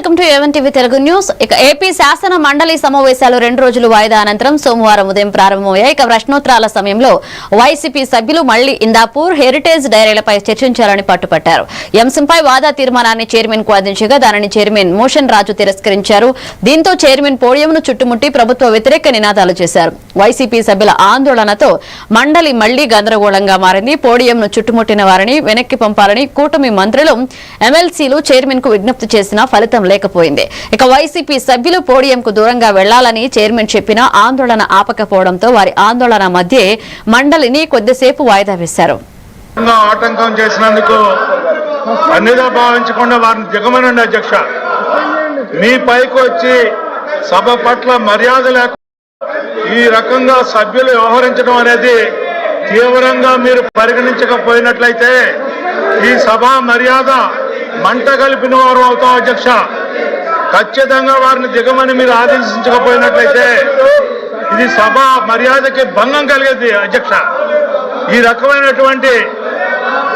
Welcome to A1 TV Telugu news. ఇక AP శాసన మండలి సమావేశాలు 2 రోజులు వాయిదా అనంతరం సోమవారం ఉదయం ప్రారంభమయ్యాయి. ఇక ప్రశ్నోత్తరాల సమయంలో వైసీపీ సభ్యులు మళ్లీ ఇందాపూర్ హెరిటేజ్ డైరీలపై చర్చించాలని పట్టుపట్టారు. ఈ అంశంపై వాదా తీర్మానాన్ని చైర్మన్ కు అందించగా దానిని చైర్మన్ మోషన్ రాజు తిరస్కరించారు. దీంతో చైర్మన్ పోడియంను చుట్టుముట్టి ప్రభుత్వ వ్యతిరేక నినాదాలు చేశారు. వైసీపీ సభ్యుల ఆందోళనతో మండలి మళ్లీ గందరగోళంగా మారింది. పోడియంను చుట్టుముట్టిన వారిని వెనక్కి పంపాలని కూటమి మంత్రులు ఎమ్మెల్సీలు చైర్మన్ కు విజ్ఞప్తి చేసినా ఫలితం లేకపోయింది. ఇక వైసీపీ సభ్యులు పోడియంకు దూరంగా వెళ్లాలని చైర్మన్ చెప్పినా ఆందోళన ఆపకపోవడంతో వారి ఆందోళన మధ్య మండలిని కొద్దిసేపు వాయిదా వేశారు. ఆటంకం చేసినందుకు అన్నిగా భావించకుండా వారిని దిగమనండి అధ్యక్ష. మీ పైకి వచ్చి సభ పట్ల మర్యాద లేక ఈ రకంగా సభ్యులు వ్యవహరించడం అనేది తీవ్రంగా మీరు పరిగణించకపోయినట్లయితే ఈ సభ మర్యాద మంట కలిపిన వారు అవుతాం అధ్యక్ష. ఖచ్చితంగా వారిని దిగమని మీరు ఆదేశించకపోయినట్లయితే ఇది సభ మర్యాదకి భంగం కలిగేది అధ్యక్ష. ఈ రకమైనటువంటి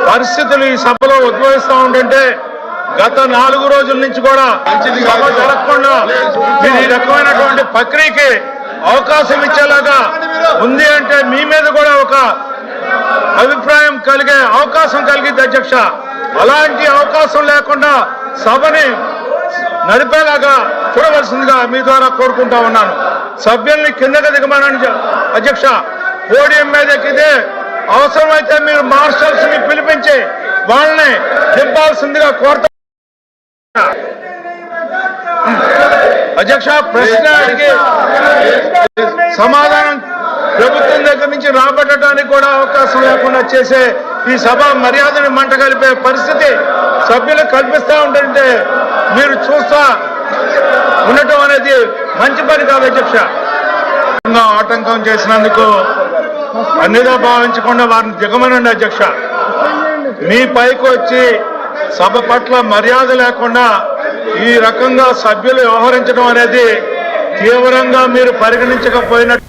పరిస్థితులు ఈ సభలో ఉద్భవిస్తూ ఉంటుంటే గత 4 రోజుల నుంచి కూడా సభ జరగకుండా మీరు ఈ రకమైనటువంటి ప్రక్రియకి అవకాశం ఇచ్చేలాగా ఉంది అంటే మీ మీద కూడా ఒక అభిప్రాయం కలిగే అవకాశం కలిగింది అధ్యక్ష. అలాంటి అవకాశం లేకుండా సభని నడిపేలాగా చూడవలసిందిగా మీ ద్వారా కోరుకుంటా ఉన్నాను. సభ్యుల్ని కిందకి దిగమని అధ్యక్ష. పోడియం మీద ఎక్కితే అవసరమైతే మీరు మార్షల్స్ ని పిలిపించి వాళ్ళని దింపాల్సిందిగా కోరుతా అధ్యక్ష. ప్రశ్న అడిగి సమాధానం ప్రభుత్వం దగ్గర నుంచి రాబట్టడానికి కూడా అవకాశం లేకుండా చేసే ఈ సభ మర్యాదను మంట కలిపే పరిస్థితి సభ్యులకు కల్పిస్తూ ఉంటుంటే మీరు చూస్తా ఉండటం అనేది మంచి పని కాదు అధ్యక్ష. ఆటంకం చేసినందుకు అన్నిగా భావించకుండా వారిని దిగమనండి అధ్యక్ష. మీ పైకి వచ్చి సభ పట్ల మర్యాద లేకుండా ఈ రకంగా సభ్యులు వ్యవహరించడం అనేది తీవ్రంగా మీరు పరిగణించకపోయినట్టు